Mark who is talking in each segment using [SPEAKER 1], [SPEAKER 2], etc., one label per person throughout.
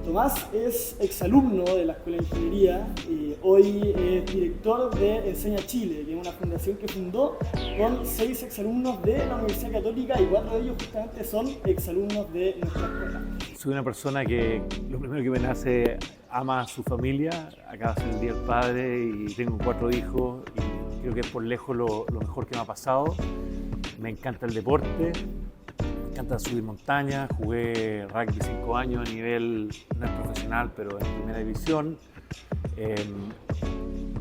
[SPEAKER 1] Tomás es exalumno de la Escuela de Ingeniería y hoy es director de Enseña Chile, que es una fundación que fundó con 6 exalumnos de la Universidad Católica y 4 de ellos justamente son exalumnos de nuestra escuela.
[SPEAKER 2] Soy una persona que lo primero que me nace ama a su familia, acaba de ser el Día del Padre y tengo 4 hijos y creo que es por lejos lo mejor que me ha pasado. Me encanta el deporte. Me encanta subir montañas, jugué rugby 5 años a nivel, no es profesional, pero en primera división.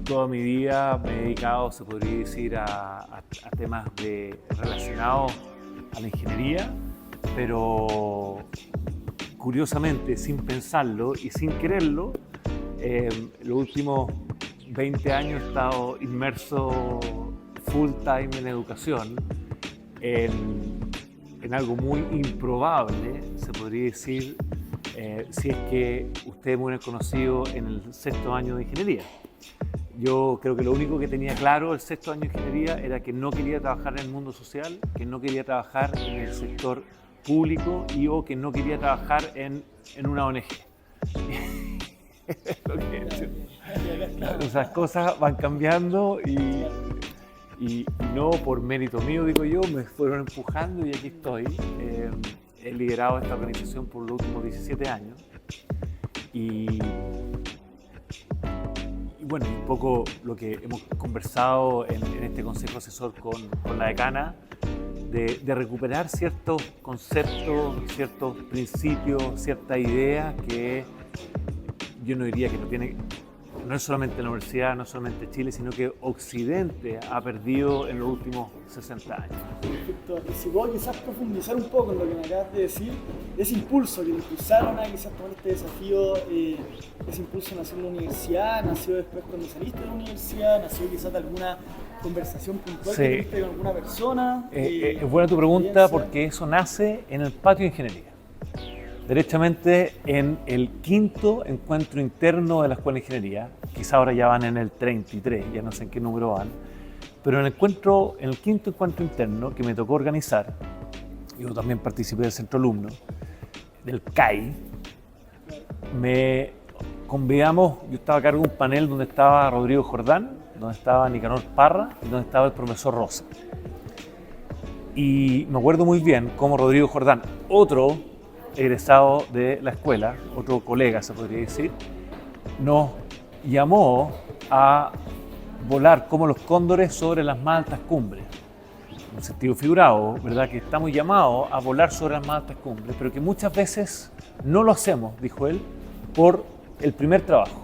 [SPEAKER 2] Toda mi vida me he dedicado, se podría decir, a temas relacionados a la ingeniería, pero curiosamente, sin pensarlo y sin quererlo, los últimos 20 años he estado inmerso full time en educación, en algo muy improbable, se podría decir, si es que ustedes me hubieran conocido en el 6º año de ingeniería. Yo creo que lo único que tenía claro el 6º año de ingeniería era que no quería trabajar en el mundo social, que no quería trabajar en el sector público o que no quería trabajar en una ONG. Esas cosas van cambiando y no por mérito mío, digo yo, me fueron empujando y aquí estoy. He liderado esta organización por los últimos 17 años y bueno, un poco lo que hemos conversado en este consejo asesor con la decana, de recuperar ciertos conceptos, ciertos principios, ciertas ideas que yo no diría que no es solamente la universidad, no es solamente Chile, sino que Occidente ha perdido en los últimos 60 años.
[SPEAKER 1] Perfecto. Y si puedo quizás profundizar un poco en lo que me acabas de decir, ese impulso que le impulsaron a quizás tomar este desafío, ese impulso nació en la universidad, nació después cuando saliste de la universidad, nació quizás de alguna conversación puntual que tuviste con alguna persona.
[SPEAKER 2] Es buena tu pregunta porque eso nace en el patio de ingeniería. Derechamente en el 5º encuentro interno de la Escuela de Ingeniería, quizá ahora ya van en el 33, ya no sé en qué número van, pero en el 5º encuentro interno que me tocó organizar, yo también participé del centro alumno, del CAI, me convidamos, yo estaba a cargo de un panel donde estaba Rodrigo Jordán, donde estaba Nicanor Parra y donde estaba el profesor Rosa. Y me acuerdo muy bien cómo Rodrigo Jordán, otro egresado de la escuela, otro colega se podría decir, nos llamó a volar como los cóndores sobre las más altas cumbres. En un sentido figurado, ¿verdad? Que estamos llamados a volar sobre las más altas cumbres, pero que muchas veces no lo hacemos, dijo él, por el primer trabajo.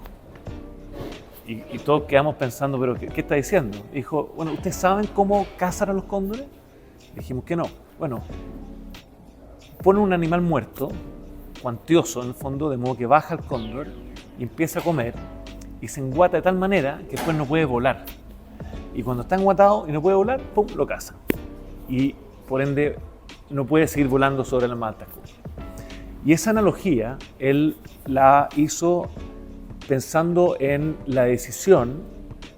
[SPEAKER 2] Y todos quedamos pensando, ¿pero qué está diciendo? Dijo, bueno, ¿ustedes saben cómo cazan a los cóndores? Dijimos que no. Bueno, pone un animal muerto, cuantioso en el fondo, de modo que baja el cóndor y empieza a comer y se enguata de tal manera que después no puede volar. Y cuando está enguatado y no puede volar, ¡pum!, lo caza. Y por ende no puede seguir volando sobre las más altas cumbres. Y esa analogía él la hizo pensando en la decisión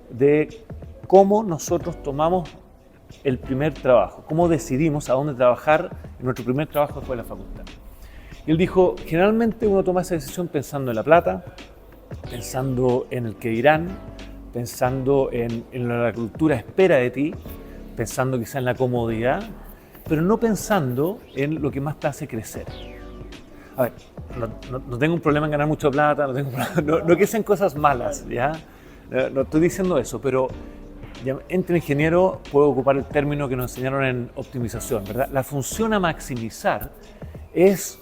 [SPEAKER 2] de cómo nosotros tomamos el primer trabajo, cómo decidimos a dónde trabajar en nuestro primer trabajo después de la facultad. Y él dijo, generalmente uno toma esa decisión pensando en la plata, pensando en el que dirán, pensando en lo que la cultura espera de ti, pensando quizá en la comodidad, pero no pensando en lo que más te hace crecer. A ver, no tengo un problema en ganar mucha plata, no que sean cosas malas, ¿ya? No estoy diciendo eso, pero entre ingenieros puedo ocupar el término que nos enseñaron en optimización, ¿verdad? La función a maximizar es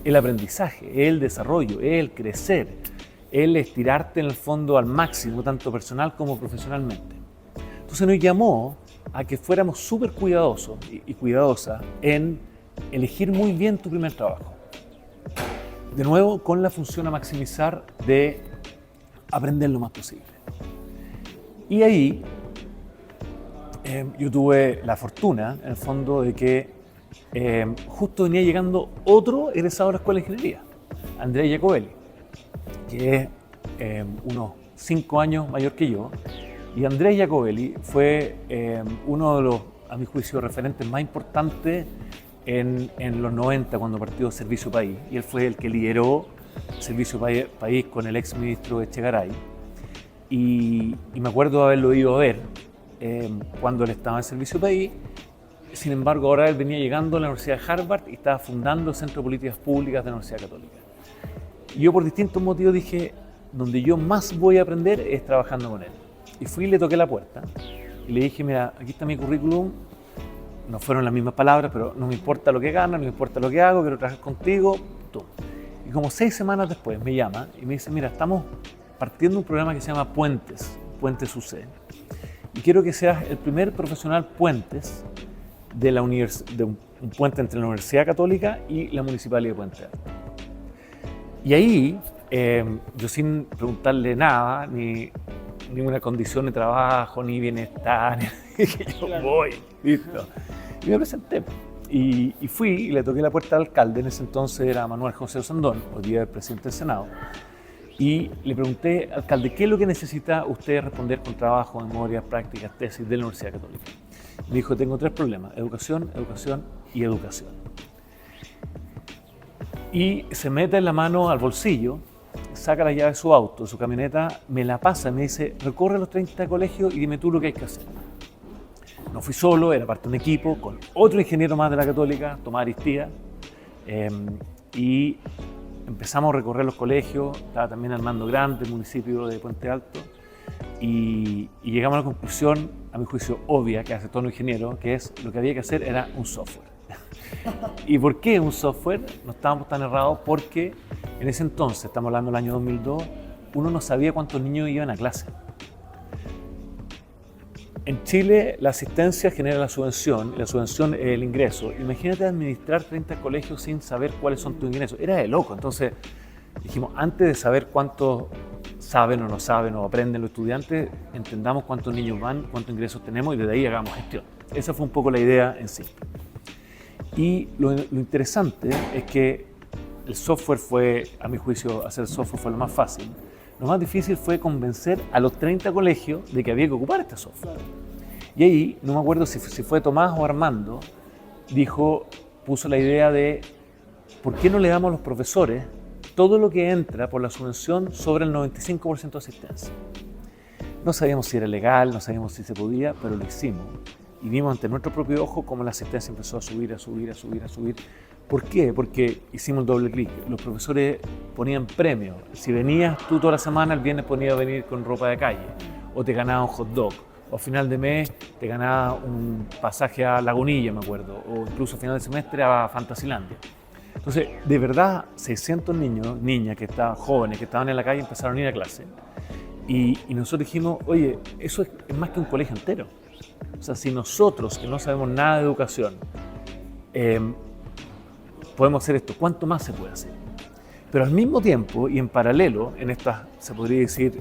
[SPEAKER 2] el aprendizaje, es el desarrollo, es el crecer, el estirarte en el fondo al máximo, tanto personal como profesionalmente. Entonces nos llamó a que fuéramos súper cuidadosos y cuidadosas en elegir muy bien tu primer trabajo. De nuevo, con la función a maximizar de aprender lo más posible. Y ahí yo tuve la fortuna, en el fondo, de que justo venía llegando otro egresado de la Escuela de Ingeniería, Andrea Jacobelli, que es unos 5 años mayor que yo. Y Andrea Jacobelli fue uno de los, a mi juicio, referentes más importantes en los 90, cuando partió Servicio País. Y él fue el que lideró servicio país con el ex ministro Echegaray. Y me acuerdo haberlo ido a ver cuando él estaba en servicio país. Sin embargo, ahora él venía llegando a la Universidad de Harvard y estaba fundando el Centro de Políticas Públicas de la Universidad Católica. Y yo por distintos motivos dije, donde yo más voy a aprender es trabajando con él. Y fui y le toqué la puerta y le dije, mira, aquí está mi currículum. No fueron las mismas palabras, pero no me importa lo que gano, no me importa lo que hago, quiero trabajar contigo. Tú. Y como 6 semanas después me llama y me dice, mira, estamos partiendo un programa que se llama Puentes UC. Y quiero que seas el primer profesional Puentes de un puente entre la Universidad Católica y la Municipalidad de Puente Alto. Y ahí, yo sin preguntarle nada, ni ninguna condición de trabajo, ni bienestar, dije, yo voy, listo. Y me presenté. Y fui y le toqué la puerta al alcalde, en ese entonces era Manuel José Osandón, hoy día el presidente del Senado, y le pregunté, alcalde, ¿qué es lo que necesita usted responder con trabajo, memorias, prácticas, tesis de la Universidad Católica? Me dijo, tengo 3 problemas, educación, educación y educación. Y se mete la mano al bolsillo, saca la llave de su auto, de su camioneta, me la pasa y me dice, recorre los 30 colegios y dime tú lo que hay que hacer. No fui solo, era parte de un equipo con otro ingeniero más de la Católica, Tomás Aristía, y empezamos a recorrer los colegios, estaba también Armando Grande, el municipio de Puente Alto, y llegamos a la conclusión, a mi juicio obvia, que hace todo un ingeniero, que es lo que había que hacer era un software. ¿Y por qué un software? No estábamos tan errados porque en ese entonces, estamos hablando del año 2002, uno no sabía cuántos niños iban a clase. En Chile la asistencia genera la subvención es el ingreso. Imagínate administrar 30 colegios sin saber cuáles son tus ingresos. Era de loco. Entonces dijimos, antes de saber cuántos saben o no saben o aprenden los estudiantes, entendamos cuántos niños van, cuántos ingresos tenemos y desde ahí hagamos gestión. Esa fue un poco la idea en sí. Y lo interesante es que el software fue, a mi juicio, hacer software fue lo más fácil. Lo más difícil fue convencer a los 30 colegios de que había que ocupar este software. Y ahí, no me acuerdo si fue Tomás o Armando, puso la idea de ¿por qué no le damos a los profesores todo lo que entra por la subvención sobre el 95% de asistencia? No sabíamos si era legal, no sabíamos si se podía, pero lo hicimos. Y vimos ante nuestro propio ojo cómo la asistencia empezó a subir. ¿Por qué? Porque hicimos el doble clic. Los profesores ponían premios. Si venías tú toda la semana, el viernes podías venir con ropa de calle. O te ganabas un hot dog. O a final de mes te ganabas un pasaje a Lagunilla, me acuerdo. O incluso a final de semestre a Fantasilandia. Entonces, de verdad, 600 niños, niñas que estaban jóvenes, que estaban en la calle, empezaron a ir a clase. Y nosotros dijimos, oye, eso es más que un colegio entero. O sea, si nosotros, que no sabemos nada de educación, podemos hacer esto, ¿cuánto más se puede hacer? Pero al mismo tiempo y en paralelo, en estas, se podría decir,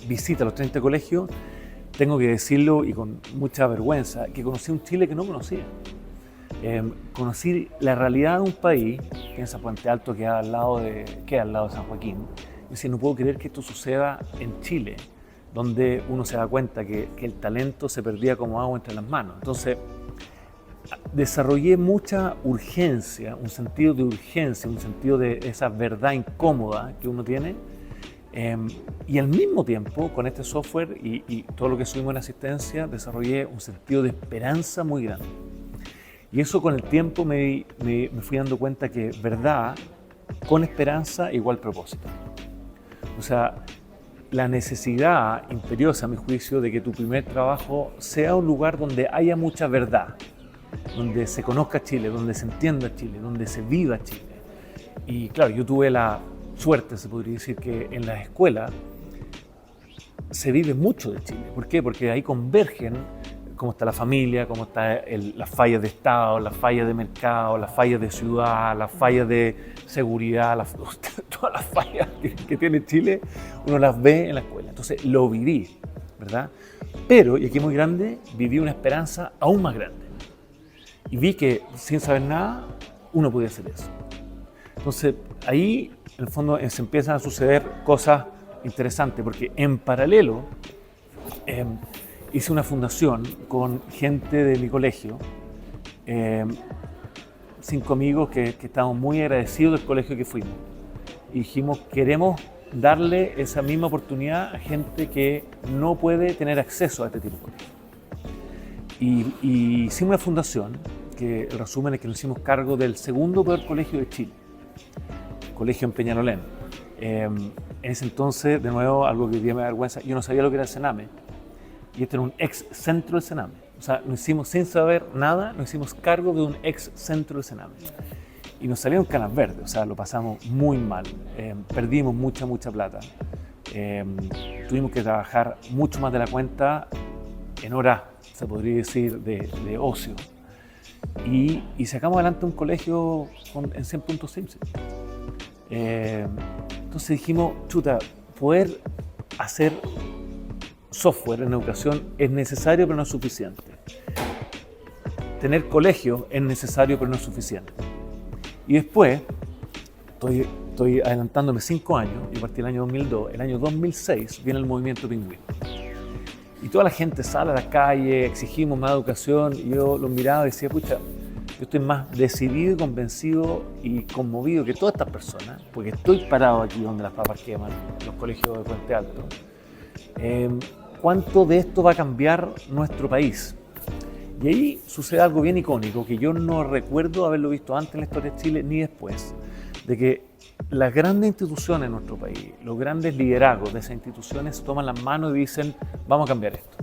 [SPEAKER 2] visita a los 30 colegios, tengo que decirlo y con mucha vergüenza, que conocí un Chile que no conocía. Conocí la realidad de un país, piensa Puente Alto, que queda al lado de San Joaquín, y decía, no puedo creer que esto suceda en Chile, donde uno se da cuenta que el talento se perdía como agua entre las manos. Entonces, desarrollé mucha urgencia, un sentido de urgencia, un sentido de esa verdad incómoda que uno tiene, y al mismo tiempo, con este software y todo lo que subimos en asistencia, desarrollé un sentido de esperanza muy grande. Y eso con el tiempo me fui dando cuenta que verdad con esperanza igual propósito. O sea, la necesidad imperiosa, a mi juicio, de que tu primer trabajo sea un lugar donde haya mucha verdad, donde se conozca Chile, donde se entienda Chile, donde se viva Chile. Y claro, yo tuve la suerte, se podría decir, que en las escuelas se vive mucho de Chile. ¿Por qué? Porque ahí convergen cómo está la familia, cómo están las fallas de Estado, las fallas de mercado, las fallas de ciudad, las fallas de seguridad, todas las fallas que tiene Chile, uno las ve en la escuela. Entonces lo viví, ¿verdad? Pero, y aquí muy grande, viví una esperanza aún más grande. Y vi que sin saber nada, uno podía hacer eso. Entonces ahí, en el fondo, se empiezan a suceder cosas interesantes, porque en paralelo, hice una fundación con gente de mi colegio, 5 amigos que estábamos muy agradecidos del colegio que fuimos. Y dijimos, queremos darle esa misma oportunidad a gente que no puede tener acceso a este tipo de colegio. Y hicimos una fundación, que el resumen es que nos hicimos cargo del segundo peor colegio de Chile, colegio en Peñalolén. En ese entonces, de nuevo, algo que hoy día me da vergüenza, yo no sabía lo que era el Sename, y este era un ex centro del Sename. O sea, nos hicimos sin saber nada, nos hicimos cargo de un ex centro del Sename. Y nos salieron canas verdes, o sea, lo pasamos muy mal, perdimos mucha plata. Tuvimos que trabajar mucho más de la cuenta en horas, se podría decir, de ocio. Y sacamos adelante un colegio en 100 puntos Simpson. Entonces dijimos, chuta, poder hacer software en educación es necesario pero no es suficiente. Tener colegio es necesario pero no es suficiente. Y después, estoy adelantándome 5 años, yo partí el año 2002, el año 2006 viene el movimiento Pingüino. Y toda la gente sale a la calle, exigimos más educación, y yo los miraba y decía, pucha, yo estoy más decidido y convencido y conmovido que todas estas personas, porque estoy parado aquí donde las papas queman, en los colegios de Puente Alto. ¿Cuánto de esto va a cambiar nuestro país? Y ahí sucede algo bien icónico, que yo no recuerdo haberlo visto antes en la historia de Chile ni después, de que las grandes instituciones en nuestro país, los grandes liderazgos de esas instituciones toman las manos y dicen, vamos a cambiar esto.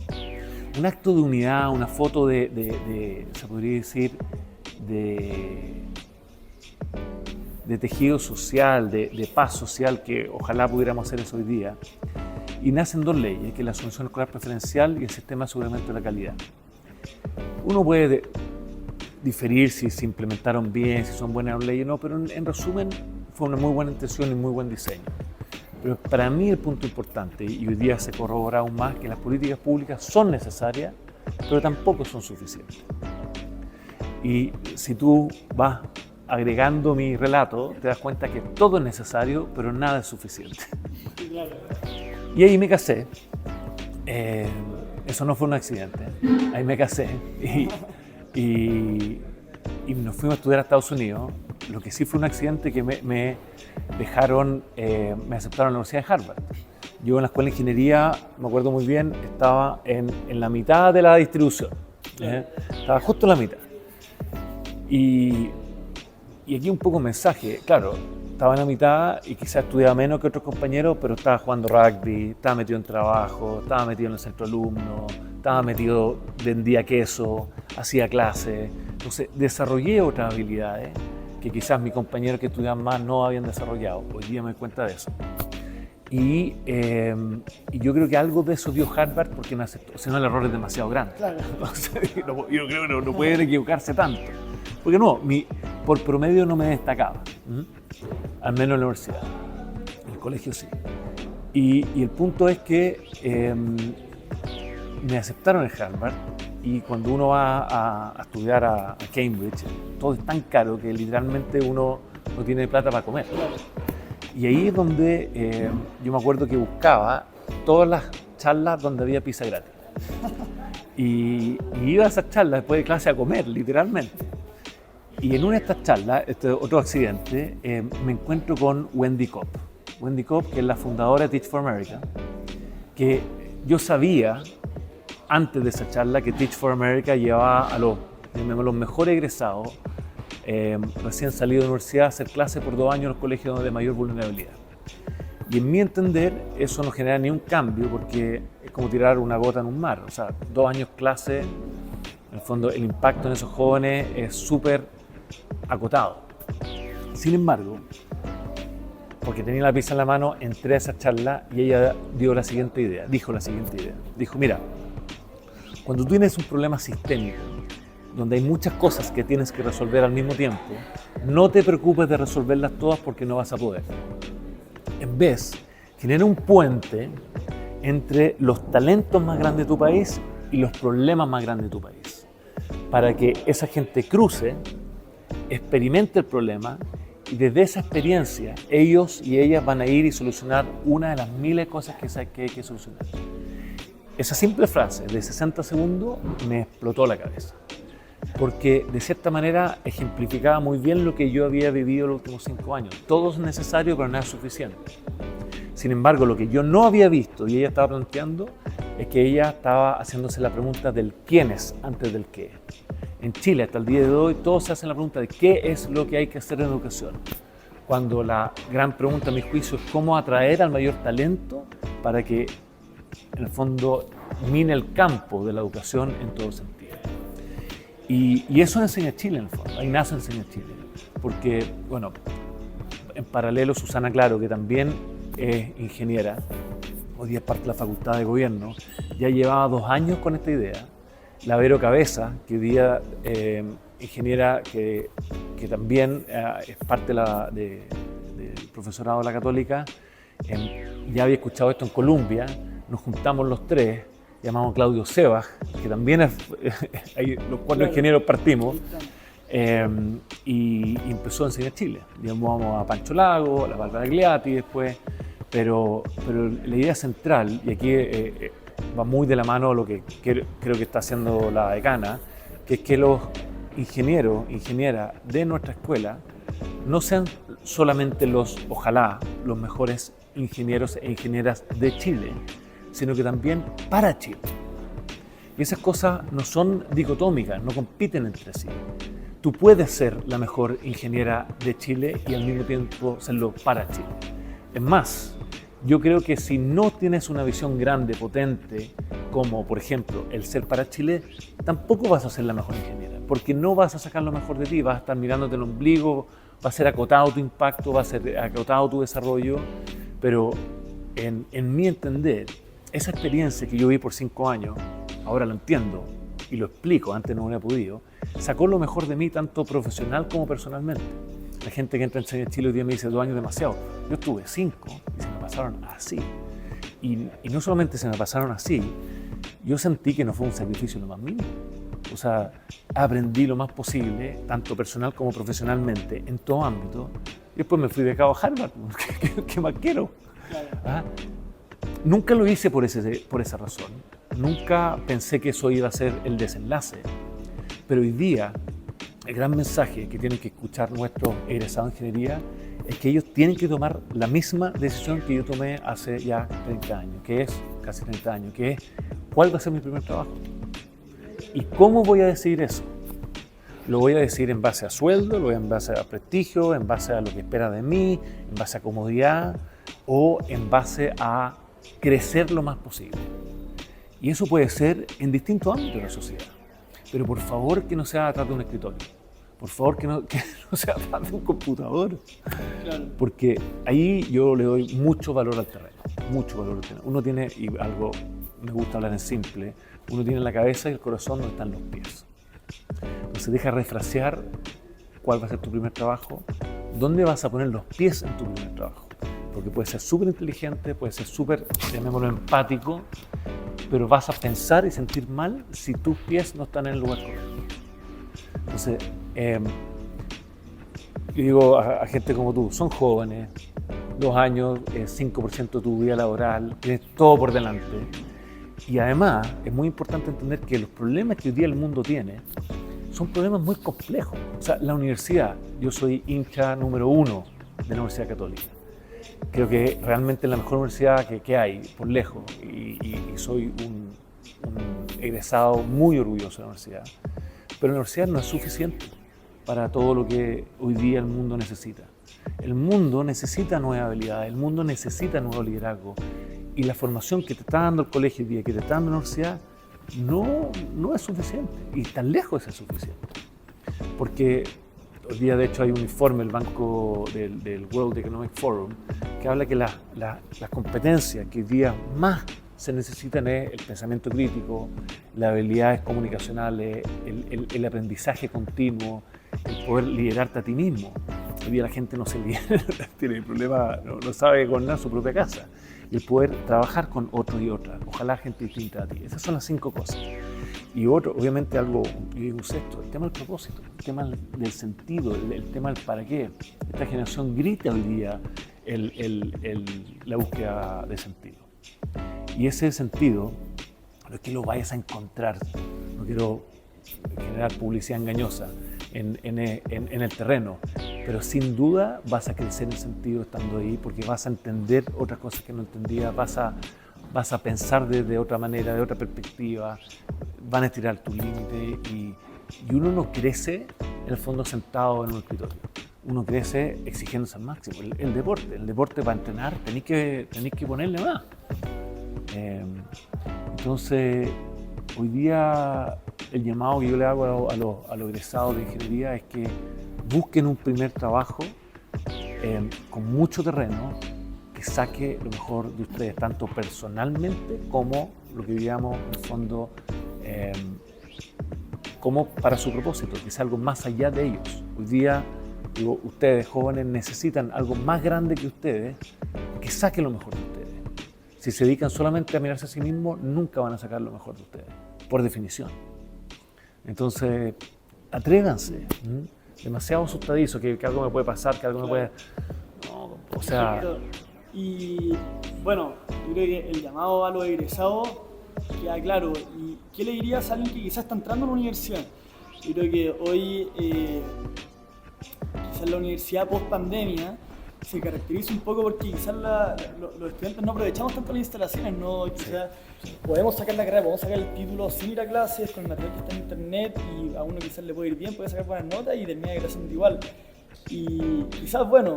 [SPEAKER 2] Un acto de unidad, una foto se podría decir, de tejido social, de paz social, que ojalá pudiéramos hacer eso hoy día. Y nacen 2 leyes, que es la asignación escolar preferencial y el sistema de aseguramiento de la calidad. Uno puede diferir si se implementaron bien, si son buenas leyes o no, pero en resumen fue una muy buena intención y muy buen diseño. Pero para mí el punto importante, y hoy día se corrobora aún más, que las políticas públicas son necesarias, pero tampoco son suficientes. Y si tú vas agregando mi relato, te das cuenta que todo es necesario, pero nada es suficiente. Y ahí me casé. Eso no fue un accidente. Ahí me casé y nos fuimos a estudiar a Estados Unidos. Lo que sí fue un accidente que me dejaron, me aceptaron en la Universidad de Harvard. Yo en la escuela de ingeniería, me acuerdo muy bien, estaba en la mitad de la distribución. Estaba justo en la mitad. Y aquí un poco mensaje, claro, estaba en la mitad y quizás estudiaba menos que otros compañeros, pero estaba jugando rugby, estaba metido en trabajo, estaba metido en el centro alumno, estaba metido, vendía queso, hacía clases. Entonces desarrollé otras habilidades que quizás mis compañeros que estudiaban más no habían desarrollado. Hoy día me doy cuenta de eso. Y yo creo que algo de eso dio Harvard porque me aceptó, si no el error es demasiado grande. Claro. Yo creo que no pueden equivocarse tanto. Porque no, por promedio no me destacaba, al menos en la universidad, en el colegio sí. Y el punto es que me aceptaron en Harvard y cuando uno va a estudiar a Cambridge, todo es tan caro que literalmente uno no tiene plata para comer. Y ahí es donde yo me acuerdo que buscaba todas las charlas donde había pizza gratis. Y iba a esas charlas después de clase a comer, literalmente. Y en una de estas charlas, otro accidente, me encuentro con Wendy Kopp. Wendy Kopp, que es la fundadora de Teach for America, que yo sabía antes de esa charla que Teach for America llevaba a los mejores egresados recién salidos de la universidad a hacer clases por 2 años en los colegios de mayor vulnerabilidad. Y en mi entender, eso no genera ni un cambio porque es como tirar una gota en un mar. O sea, 2 años clase, en el fondo el impacto en esos jóvenes es súper acotado. Sin embargo, porque tenía la pizza en la mano, entré a esa charla y ella dijo la siguiente idea. Dijo, mira, cuando tú tienes un problema sistémico, donde hay muchas cosas que tienes que resolver al mismo tiempo, no te preocupes de resolverlas todas porque no vas a poder. En vez, genera un puente entre los talentos más grandes de tu país y los problemas más grandes de tu país, para que esa gente cruce, experimente el problema y desde esa experiencia ellos y ellas van a ir y solucionar una de las miles de cosas que hay que solucionar. Esa simple frase de 60 segundos me explotó la cabeza. porque de cierta manera ejemplificaba muy bien lo que yo había vivido los últimos 5 años. Todo es necesario, pero nada es suficiente. Sin embargo, lo que yo no había visto y ella estaba planteando es que ella estaba haciéndose la pregunta del quién es antes del qué. En Chile, hasta el día de hoy, todos se hacen la pregunta de qué es lo que hay que hacer en educación, cuando la gran pregunta, a mi juicio, es cómo atraer al mayor talento para que, en el fondo, mine el campo de la educación en todo sentido. Y eso enseña Chile, en el fondo. Ahí nace enseña Chile. Porque, bueno, en paralelo, Susana Claro, que también es ingeniera, hoy día es parte de la Facultad de Gobierno, ya llevaba 2 años con esta idea. La Vero Cabeza, que hoy día ingeniera que también es parte del profesorado de la Católica, ya había escuchado esto en Colombia, nos juntamos los 3, llamamos Claudio Sebas, que también es, ahí los 4 ingenieros partimos, y empezó a enseñar Chile. Llamamos a Pancho Lago, a la Bárbara Gliati después, pero la idea central, y aquí va muy de la mano a lo que creo que está haciendo la decana, que es que los ingenieros, ingenieras de nuestra escuela no sean solamente ojalá, los mejores ingenieros e ingenieras de Chile, sino que también para Chile. Y esas cosas no son dicotómicas, no compiten entre sí. Tú puedes ser la mejor ingeniera de Chile y al mismo tiempo serlo para Chile. Es más, yo creo que si no tienes una visión grande, potente, como por ejemplo el ser para Chile, tampoco vas a ser la mejor ingeniera, porque no vas a sacar lo mejor de ti, vas a estar mirándote el ombligo, va a ser acotado tu impacto, va a ser acotado tu desarrollo, pero en mi entender, esa experiencia que yo vi por 5 años, ahora lo entiendo y lo explico, antes no hubiera podido, sacó lo mejor de mí tanto profesional como personalmente. La gente que entra en Enseña Chile hoy día me dice 2 años demasiado. Yo estuve 5 y se me pasaron así. Y no solamente se me pasaron así, yo sentí que no fue un sacrificio lo más mínimo. O sea, aprendí lo más posible, tanto personal como profesionalmente, en todo ámbito. Y después me fui becado a Harvard. ¿Qué más quiero?
[SPEAKER 1] Claro.
[SPEAKER 2] ¿Ah? Nunca lo hice por esa razón. Nunca pensé que eso iba a ser el desenlace. Pero hoy día, el gran mensaje que tienen que escuchar nuestros egresados de ingeniería es que ellos tienen que tomar la misma decisión que yo tomé hace ya 30 años, que es, casi 30 años, que es cuál va a ser mi primer trabajo. ¿Y cómo voy a decidir eso? Lo voy a decidir en base a sueldo, lo voy a en base a prestigio, en base a lo que espera de mí, en base a comodidad o en base a crecer lo más posible. Y eso puede ser en distintos ámbitos de la sociedad. Pero por favor que no sea atrás de un escritorio. Por favor que no sea atrás de un computador.
[SPEAKER 1] Claro.
[SPEAKER 2] Porque ahí yo le doy mucho valor al terreno. Mucho valor al terreno. Uno tiene, y algo me gusta hablar en simple, uno tiene la cabeza y el corazón donde están los pies. Entonces deja refrasear cuál va a ser tu primer trabajo, dónde vas a poner los pies en tu primer trabajo. Porque puede ser súper inteligente, puede ser súper, llamémoslo, empático, pero vas a pensar y sentir mal si tus pies no están en el lugar correcto. Entonces, yo digo a gente como tú, son jóvenes, 2 años, 5% de tu vida laboral, tienes todo por delante. Y además, es muy importante entender que los problemas que hoy día el mundo tiene son problemas muy complejos. O sea, la universidad, yo soy hincha número 1 de la Universidad Católica. Creo que realmente es la mejor universidad que hay, por lejos, y soy un egresado muy orgulloso de la universidad. Pero la universidad no es suficiente para todo lo que hoy día el mundo necesita. El mundo necesita nuevas habilidades, el mundo necesita nuevo liderazgo, y la formación que te está dando el colegio hoy día, que te está dando la universidad, no es suficiente, y tan lejos de ser suficiente. Porque hoy día, de hecho, hay un informe del banco del World Economic Forum que habla que las competencias que hoy día más se necesitan es el pensamiento crítico, las habilidades comunicacionales, el aprendizaje continuo, el poder liderarte a ti mismo. Hoy día la gente no se lidera, tiene el problema, no sabe gobernar su propia casa. Y el poder trabajar con otros y otras, ojalá gente distinta a ti. Esas son las 5 cosas. Y otro, obviamente algo, yo digo un sexto, el tema del propósito, el tema del sentido, el tema del para qué. Esta generación grita hoy día la búsqueda de sentido. Y ese sentido no es que lo vayas a encontrar, no quiero generar publicidad engañosa en el terreno, pero sin duda vas a crecer en sentido estando ahí, porque vas a entender otras cosas que no entendías, vas a pensar de otra manera, de otra perspectiva, van a estirar tu límite y uno no crece en el fondo sentado en un escritorio. Uno crece exigiéndose al máximo. El deporte para entrenar tenéis que ponerle más. Entonces, hoy día el llamado que yo le hago a los egresados de ingeniería es que busquen un primer trabajo con mucho terreno, que saque lo mejor de ustedes, tanto personalmente como lo que digamos en el fondo, como para su propósito, que sea algo más allá de ellos. Hoy día, digo, ustedes jóvenes necesitan algo más grande que ustedes, que saque lo mejor de ustedes. Si se dedican solamente a mirarse a sí mismos, nunca van a sacar lo mejor de ustedes, por definición. Entonces, atrévanse. Demasiado asustadizo, que algo me puede pasar, que algo me puede... No, o sea...
[SPEAKER 1] Y bueno, yo creo que el llamado a los egresados queda claro. ¿Y qué le dirías a alguien que quizás está entrando a la universidad? Yo creo que hoy, quizás la universidad post-pandemia se caracteriza un poco porque quizás los estudiantes no aprovechamos tanto las instalaciones, ¿no? Quizás podemos sacar la carrera, podemos sacar el título sin ir a clases, con el material que está en internet, y a uno quizás le puede ir bien, puede sacar buenas notas y termina graduándose igual. Y quizás, bueno,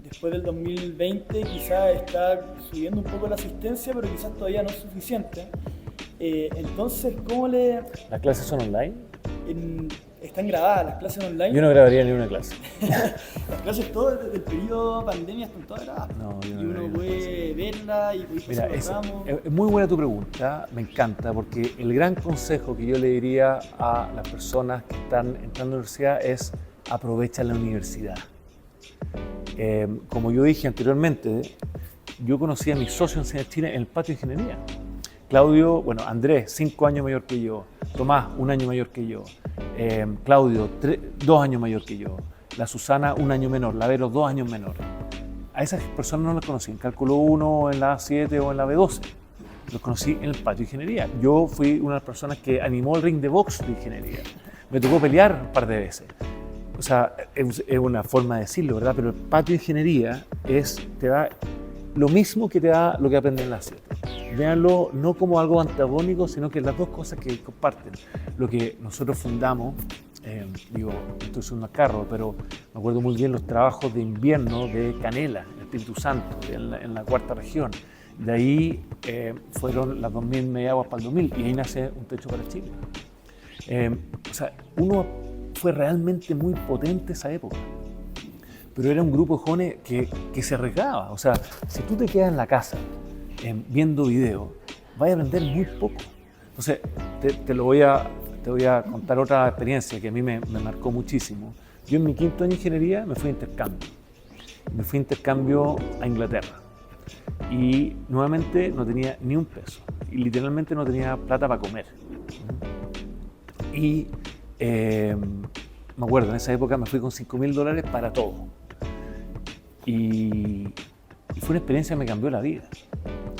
[SPEAKER 1] después del 2020 quizás está subiendo un poco la asistencia, pero quizás todavía no es suficiente. Entonces, ¿cómo le...?
[SPEAKER 2] ¿Las clases son online?
[SPEAKER 1] Están grabadas las clases online.
[SPEAKER 2] Yo no grabaría ni una clase.
[SPEAKER 1] Las clases todo desde el periodo pandemia están todas grabadas.
[SPEAKER 2] No,
[SPEAKER 1] y uno puede verla y puede
[SPEAKER 2] Mira,
[SPEAKER 1] pasar
[SPEAKER 2] es muy buena tu pregunta, me encanta, porque el gran consejo que yo le diría a las personas que están entrando a la universidad es: aprovecha la universidad. Como yo dije anteriormente, yo conocí a mis socios en CENER Chile en el patio de ingeniería. Claudio, bueno, Andrés, 5 años mayor que yo. Tomás, 1 año mayor que yo. Claudio, 2 años mayor que yo. La Susana, 1 año menor. La Vero, 2 años menor. A esas personas no las conocí en Cálculo 1, en la A7 o en la B12. Los conocí en el patio de ingeniería. Yo fui una de las personas que animó el ring de box de ingeniería. Me tocó pelear un par de veces. O sea, es una forma de decirlo, ¿verdad? Pero el patio de ingeniería te da lo mismo que te da lo que aprenden en la A7. Véanlo no como algo antagónico, sino que las dos cosas que comparten. Lo que nosotros fundamos, estoy usando carro, pero me acuerdo muy bien los trabajos de invierno de Canela, en Espíritu Santo, en la cuarta región. De ahí fueron las 2000 Mediaguas para el 2000 y ahí nace Un Techo para Chile. O sea, uno fue realmente muy potente esa época. Pero era un grupo de jóvenes que se arriesgaba. O sea, si tú te quedas en la casa viendo videos, vas a aprender muy poco. Entonces, te voy a contar otra experiencia que a mí me marcó muchísimo. Yo en mi 5º año de ingeniería me fui a intercambio. Me fui a intercambio a Inglaterra. Y nuevamente no tenía ni un peso. Y literalmente no tenía plata para comer. Y me acuerdo, en esa época me fui con $5.000 para todo. Y fue una experiencia que me cambió la vida.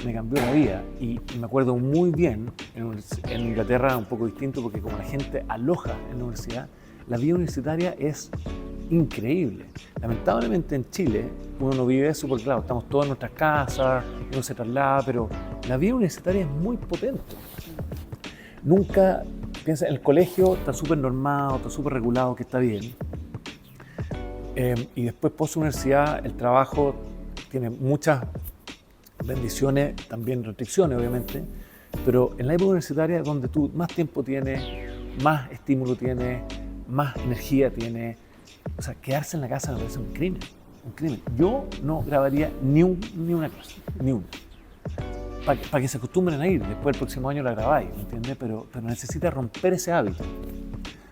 [SPEAKER 2] Me cambió la vida. Y me acuerdo muy bien, en Inglaterra un poco distinto, porque como la gente aloja en la universidad, la vida universitaria es increíble. Lamentablemente en Chile uno no vive eso porque, claro, estamos todos en nuestras casas, uno se traslada, pero la vida universitaria es muy potente. Nunca, piensa, el colegio está súper normado, está súper regulado, que está bien. Y después post-universidad el trabajo tiene muchas bendiciones, también restricciones obviamente, pero en la época universitaria es donde tú más tiempo tienes, más estímulo tienes, más energía tienes. O sea, quedarse en la casa me parece un crimen, un crimen. Yo no grabaría ni una clase, ni una. Para que se acostumbren a ir, después el próximo año la grabáis, ¿me entiendes? Pero necesita romper ese hábito.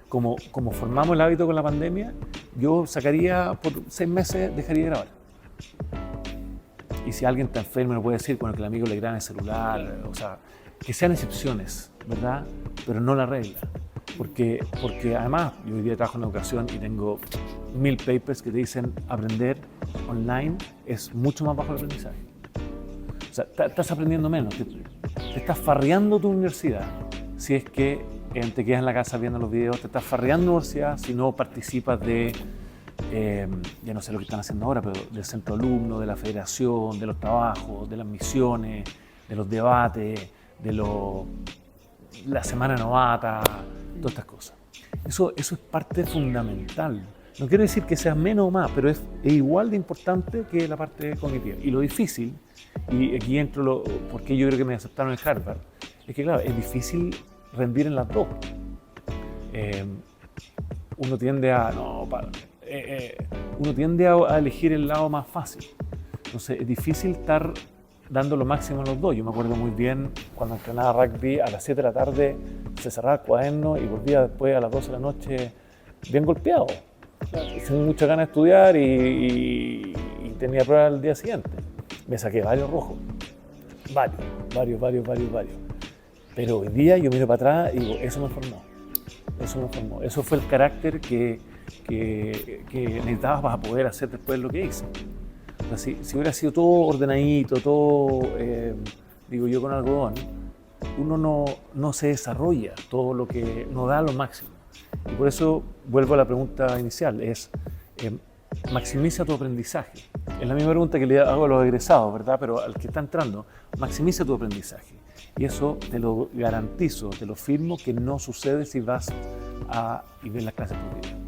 [SPEAKER 2] Como formamos el hábito con la pandemia, yo sacaría por 6 meses, dejaría de grabar. Y si alguien está enfermo, me lo puede decir, bueno, que el amigo le grabe el celular, o sea, que sean excepciones, ¿verdad? Pero no la regla. Porque además, yo hoy día trabajo en educación y tengo 1000 papers que te dicen aprender online es mucho más bajo el aprendizaje. O sea, estás aprendiendo menos, te estás farreando tu universidad si es que te quedas en la casa viendo los videos, te estás farreando en la universidad si no participas de, ya no sé lo que están haciendo ahora, pero del centro alumno, de la federación, de los trabajos, de las misiones, de los debates, de la semana novata, todas estas cosas. Eso es parte fundamental. No quiero decir que sea menos o más, pero es igual de importante que la parte cognitiva. Y lo difícil, y aquí entro porque yo creo que me aceptaron en Harvard, es que claro, es difícil rendir en las dos. Uno tiende a elegir el lado más fácil. Entonces es difícil estar dando lo máximo en los dos. Yo me acuerdo muy bien cuando entrenaba rugby, a las 7 de la tarde se cerraba el cuaderno y volvía después a las 12 de la noche bien golpeado. Sin muchas ganas de estudiar y tenía pruebas el día siguiente. Me saqué varios rojos. Varios. Pero hoy día yo miro para atrás y digo, eso me formó. Eso fue el carácter que necesitaba para poder hacer después lo que hice. O sea, si hubiera sido todo ordenadito, todo, digo yo, con algodón, uno no se desarrolla todo lo que no da lo máximo. Y por eso vuelvo a la pregunta inicial, es maximiza tu aprendizaje. Es la misma pregunta que le hago a los egresados, ¿verdad? Pero al que está entrando, maximiza tu aprendizaje. Y eso te lo garantizo, te lo firmo, que no sucede si vas y ves las clases por video.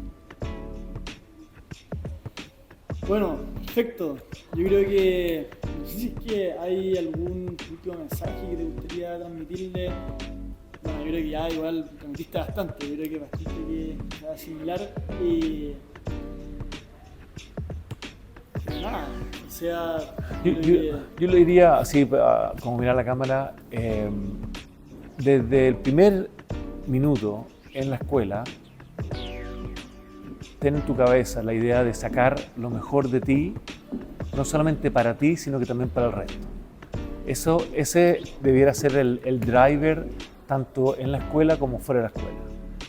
[SPEAKER 1] Bueno, perfecto. Yo creo que, no sé si es que hay algún último mensaje que te gustaría transmitirle. Bueno, yo creo que ya igual transmitiste bastante, yo creo que bastante que va a asimilar. Nada, o sea...
[SPEAKER 2] Yo le diría así, como mirar la cámara, desde el primer minuto en la escuela, ten en tu cabeza la idea de sacar lo mejor de ti, no solamente para ti, sino que también para el resto. Ese debiera ser el driver tanto en la escuela como fuera de la escuela.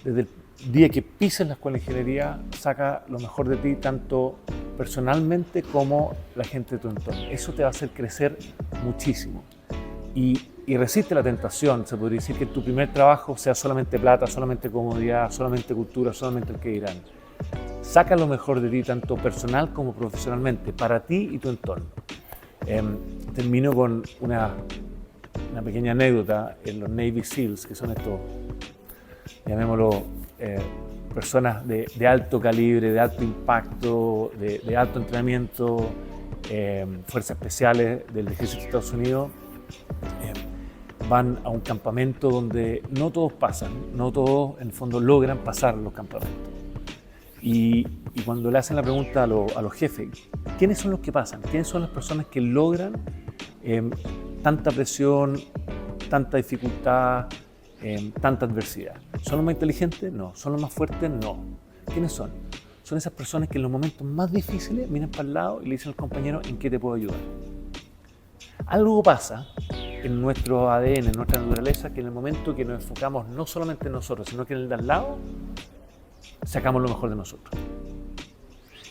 [SPEAKER 2] Desde el día que pises la escuela de ingeniería, saca lo mejor de ti, tanto personalmente como la gente de tu entorno. Eso te va a hacer crecer muchísimo. Y resiste la tentación, se podría decir, que tu primer trabajo sea solamente plata, solamente comodidad, solamente cultura, solamente el que dirán. Saca lo mejor de ti, tanto personal como profesionalmente, para ti y tu entorno. Termino con una pequeña anécdota en los Navy SEALs, que son estos, llamémoslo, personas de alto calibre, de alto impacto, de alto entrenamiento, fuerzas especiales del Ejército de Estados Unidos. Van a un campamento donde no todos pasan, no todos en el fondo logran pasar los campamentos. Y cuando le hacen la pregunta a los jefes, ¿quiénes son los que pasan? ¿Quiénes son las personas que logran tanta presión, tanta dificultad, tanta adversidad? ¿Son los más inteligentes? No. ¿Son los más fuertes? No. ¿Quiénes son? Son esas personas que en los momentos más difíciles miran para el lado y le dicen al compañero, ¿en qué te puedo ayudar? Algo pasa en nuestro ADN, en nuestra naturaleza, que en el momento que nos enfocamos no solamente en nosotros, sino que en el de al lado, sacamos lo mejor de nosotros.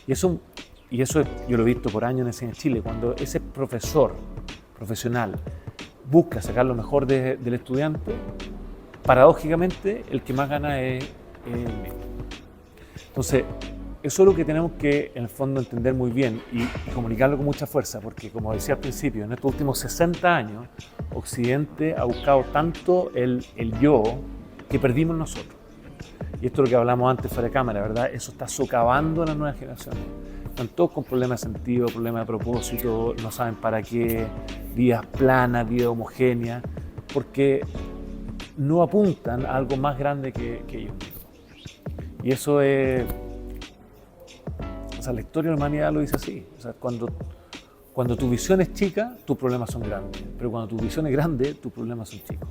[SPEAKER 2] Y eso yo lo he visto por años en Enseña Chile, cuando ese profesor profesional busca sacar lo mejor del estudiante, paradójicamente el que más gana es él mismo. Entonces, eso es lo que tenemos que, en el fondo, entender muy bien y comunicarlo con mucha fuerza, porque, como decía al principio, en estos últimos 60 años, Occidente ha buscado tanto el yo que perdimos nosotros. Y esto es lo que hablamos antes fuera de cámara, ¿verdad? Eso está socavando a las nuevas generaciones. Están todos con problemas de sentido, problemas de propósito, no saben para qué, vidas planas, vida homogénea, porque no apuntan a algo más grande que ellos mismos. Y eso es... O sea, la historia de la humanidad lo dice así. O sea, cuando tu visión es chica, tus problemas son grandes. Pero cuando tu visión es grande, tus problemas son chicos.